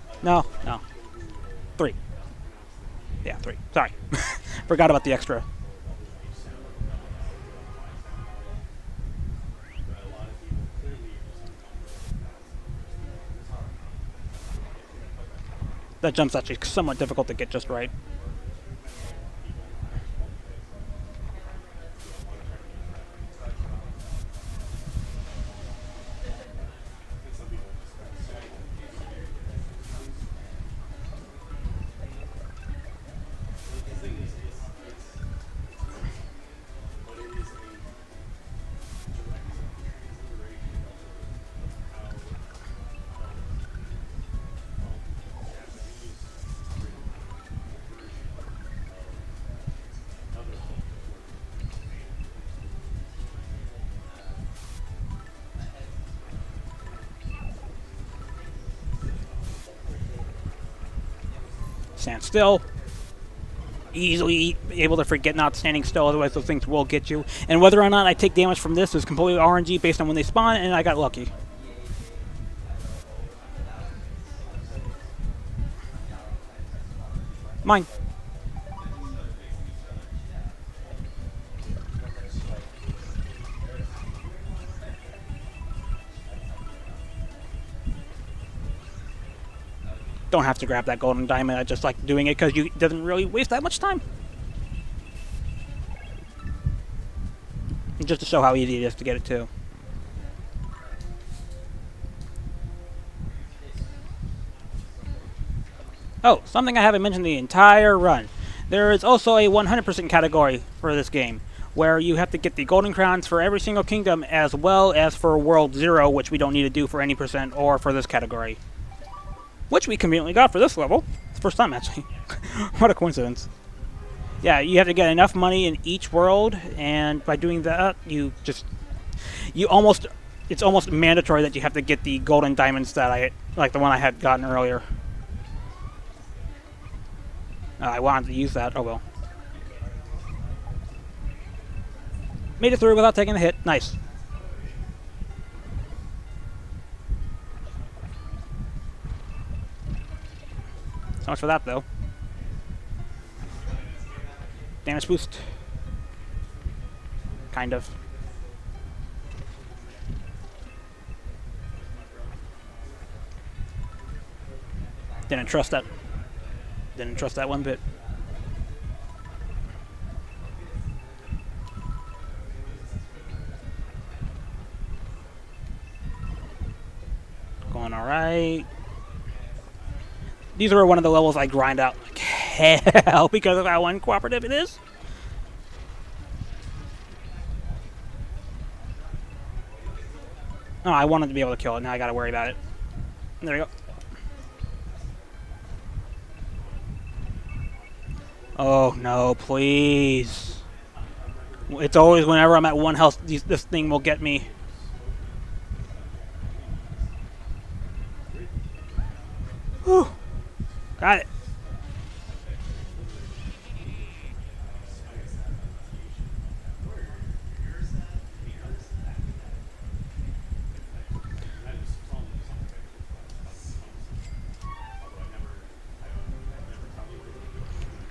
3. Yeah, 3. Sorry. Forgot about the extra. That jump's actually somewhat difficult to get just right. Stand still. Easily able to forget not standing still, otherwise those things will get you. And whether or not I take damage from this is completely RNG based on when they spawn, and I got lucky. Mine. Don't have to grab that golden diamond. I just like doing it because it doesn't really waste that much time. And just to show how easy it is to get it too. Oh, something I haven't mentioned the entire run. There is also a 100% category for this game, where you have to get the golden crowns for every single kingdom as well as for World 0, which we don't need to do for any percent or for this category. Which we conveniently got for this level. It's the first time, actually. What a coincidence. Yeah, you have to get enough money in each world, and by doing that, it's almost mandatory that you have to get the golden diamonds that like the one I had gotten earlier. I wanted to use that, oh well. Made it through without taking a hit, nice. So much for that, though. Damage boost. Kind of. Didn't trust that one bit. Going alright. These are one of the levels I grind out like hell because of how uncooperative it is. Oh, I wanted to be able to kill it. Now I gotta worry about it. There we go. Oh no, please. It's always whenever I'm at 1 health, this thing will get me. Whew. Got it.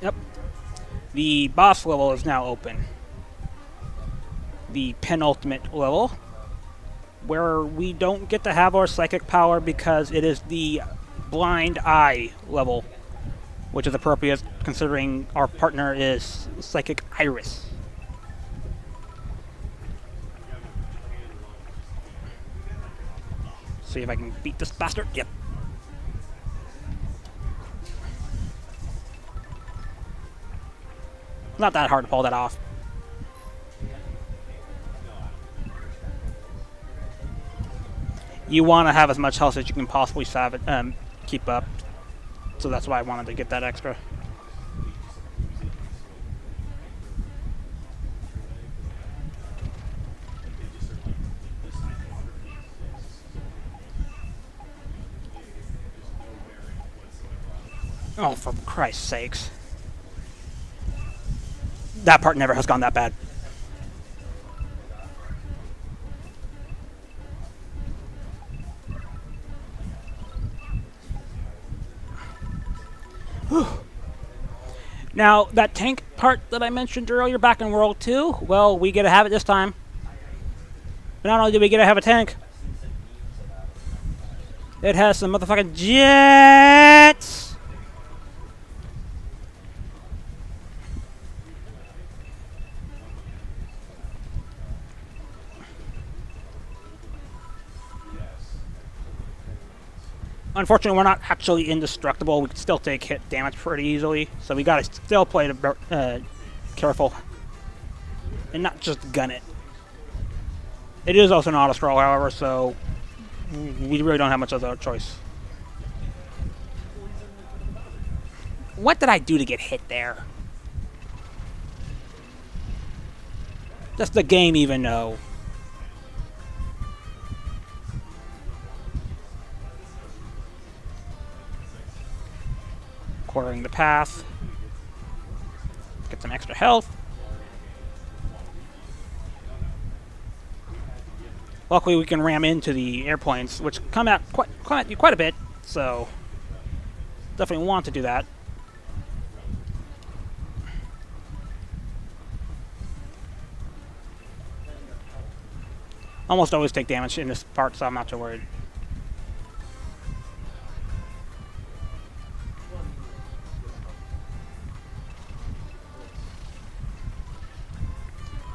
Yep. The boss level is now open. The penultimate level, where we don't get to have our psychic power because it is the blind eye level, which is appropriate considering our partner is Psychic Iris. See if I can beat this bastard. Yep. Not that hard to pull that off. You want to have as much health as you can possibly keep up. So that's why I wanted to get that extra. Oh, for Christ's sakes. That part never has gone that bad. Whew. Now, that tank part that I mentioned earlier back in World 2, well, we get to have it this time. But not only do we get to have a tank, it has some motherfucking jets! Unfortunately, we're not actually indestructible. We can still take hit damage pretty easily, so we gotta still play careful and not just gun it. It is also an auto-scroll, however, so we really don't have much other choice. What did I do to get hit there? Does the game even know? Quartering the path. Get some extra health. Luckily, we can ram into the airplanes, which come at you quite a bit, so definitely want to do that. Almost always take damage in this part, so I'm not too worried.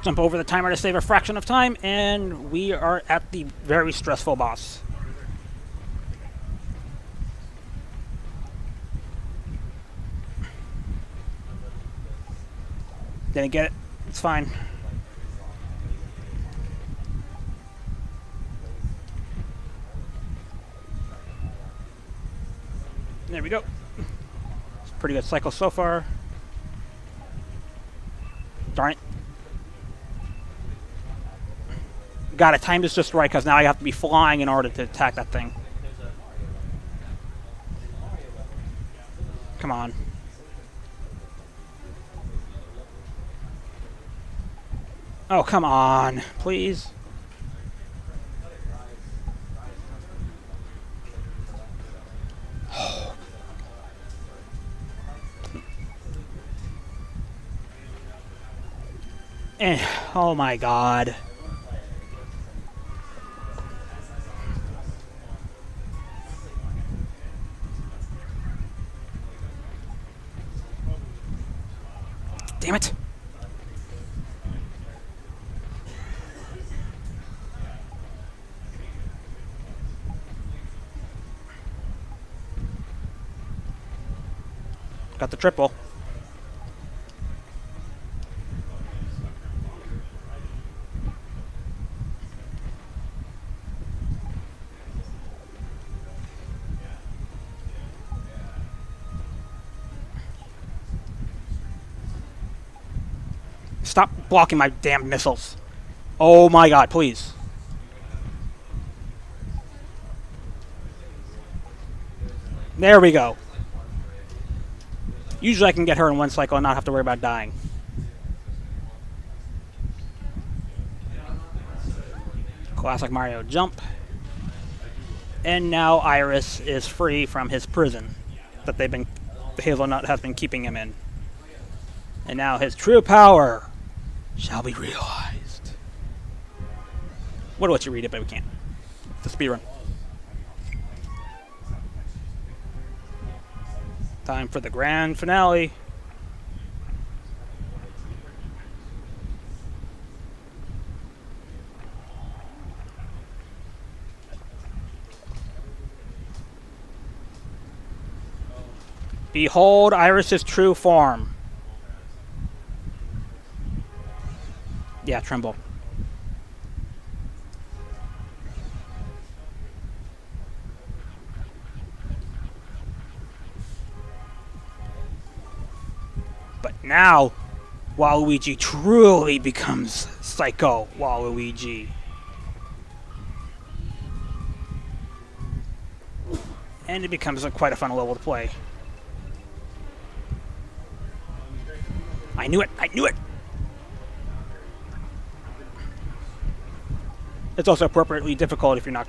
Jump over the timer to save a fraction of time, and we are at the very stressful boss. Didn't get it. It's fine. There we go. It's a pretty good cycle so far. Darn it. Got it, timed this just right, because now I have to be flying in order to attack that thing. Come on. Oh, come on, please. Oh my god. Damn it. Got the triple. Stop blocking my damn missiles. Oh my god, please. There we go. Usually I can get her in one cycle and not have to worry about dying. Classic Mario jump. And now Iris is free from his prison that the Hazelnut has been keeping him in. And now his true power shall be realized. Would let you read it, but we can't. It's a speedrun. Time for the grand finale. Behold Iris's true form. Yeah, tremble. But now, Waluigi truly becomes Psycho Waluigi. And it becomes quite a fun level to play. I knew it! I knew it! It's also appropriately difficult if you're not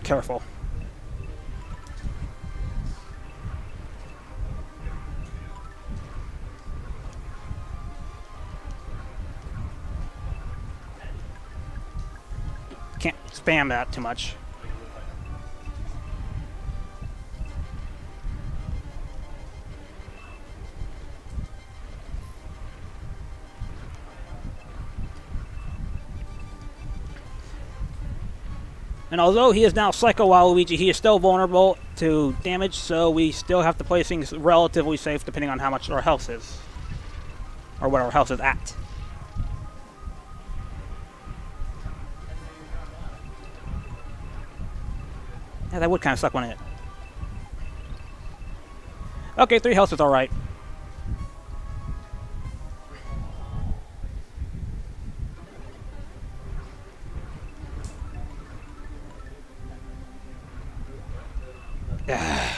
careful. Can't spam that too much. And although he is now Psycho Waluigi, he is still vulnerable to damage, so we still have to play things relatively safe depending on how much our health is. Or what our health is at. Yeah, that would kind of suck, wouldn't it? Okay, 3 health is alright. Yeah.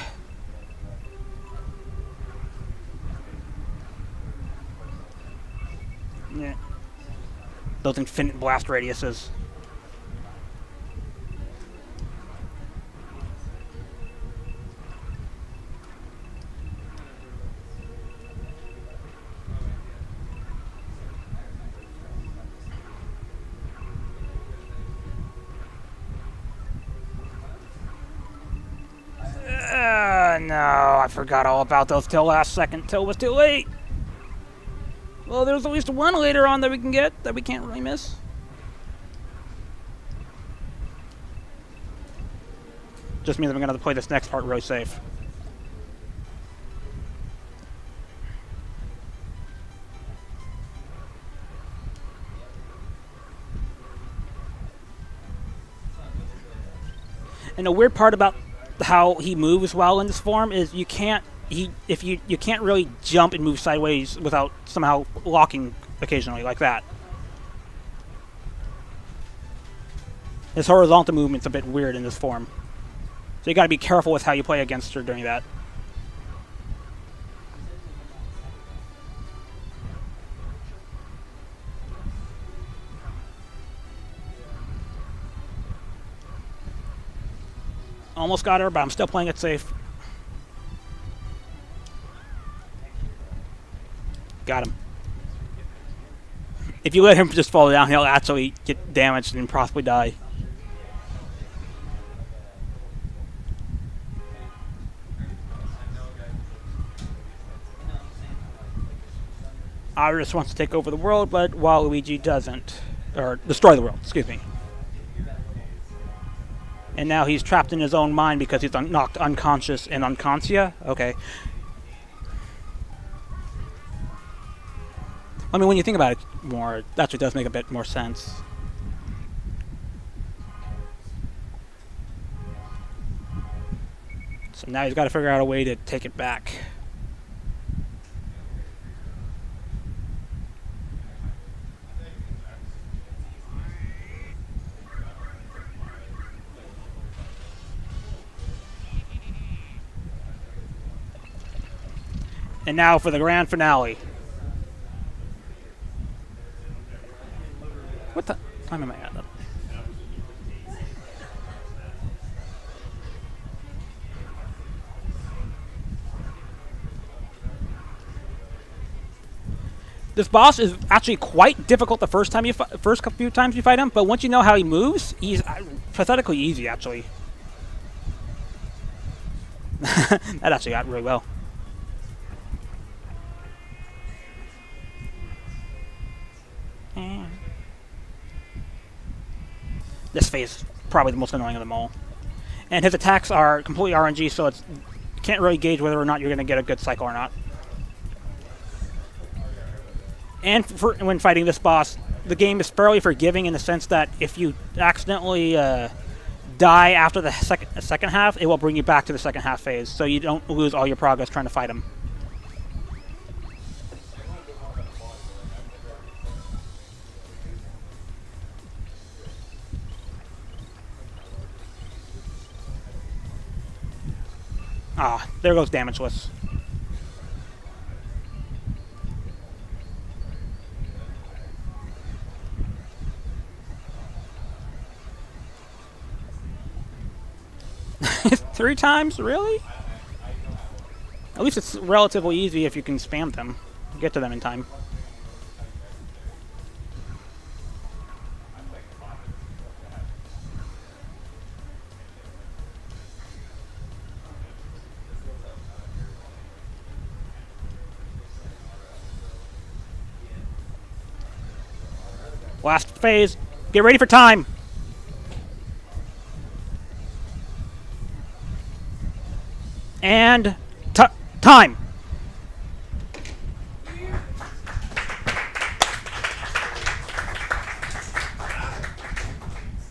Those infinite blast radiuses. No, I forgot all about those till last second, till it was too late. Well, there's at least one later on that we can get that we can't really miss. Just means I'm gonna have to play this next part really safe. And the weird part about how he moves while in this form is you can't you can't really jump and move sideways without somehow locking occasionally like that. His horizontal movement's a bit weird in this form. So you gotta be careful with how you play against her doing that. Almost got her, but I'm still playing it safe. Got him. If you let him just fall down, he'll actually get damaged and possibly die. Iris wants to take over the world, but Waluigi doesn't. Or destroy the world, excuse me. And now he's trapped in his own mind because he's knocked unconscious in Unconscia? Okay. I mean, when you think about it more, that actually does make a bit more sense. So now he's got to figure out a way to take it back. And now for the grand finale. What the time am I at? This boss is actually quite difficult the first few times you fight him, but once you know how he moves, he's pathetically easy, actually. That actually got really well. This phase is probably the most annoying of them all. And his attacks are completely RNG, so you can't really gauge whether or not you're going to get a good cycle or not. And when fighting this boss, the game is fairly forgiving in the sense that if you accidentally die after the second half, it will bring you back to the second half phase, so you don't lose all your progress trying to fight him. Ah, there goes Damageless. Three times? Really? At least it's relatively easy if you can spam them. Get to them in time. Last phase. Get ready for time. And time.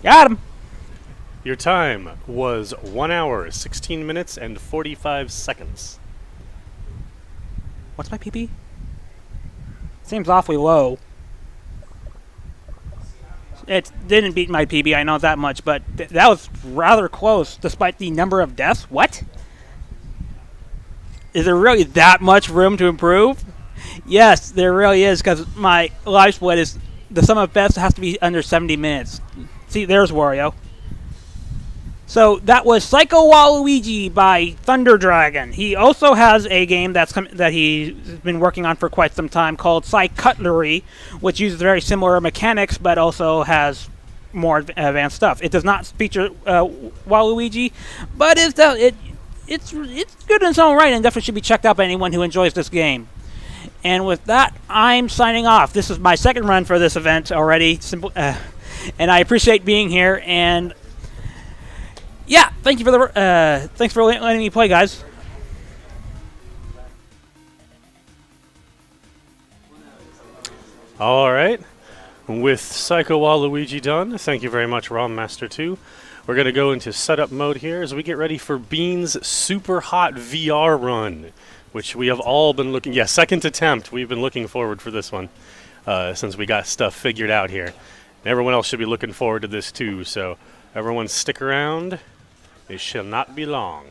Got him.
Your time was 1 hour, 16 minutes, and 45 seconds.
What's my PB? Seems awfully low. It didn't beat my PB, I know that much, but that was rather close, despite the number of deaths. What? Is there really that much room to improve? Yes, there really is, because my life split is the sum of best has to be under 70 minutes. See, there's Wario. So that was Psycho Waluigi by Thunder Dragon. He also has a game that he's been working on for quite some time called Psy-Cutlery, which uses very similar mechanics but also has more advanced stuff. It does not feature Waluigi, but it's good in its own right and definitely should be checked out by anyone who enjoys this game. And with that, I'm signing off. This is my second run for this event already, and I appreciate being here. And yeah, thank you for thanks for letting me play, guys.
All right. With Psycho Waluigi done, thank you very much, ROMaster2. We're going to go into setup mode here as we get ready for Bean's super hot VR run, which we have all been looking... Yeah, second attempt. We've been looking forward for this one since we got stuff figured out here. And everyone else should be looking forward to this too, so everyone stick around. It shall not be long.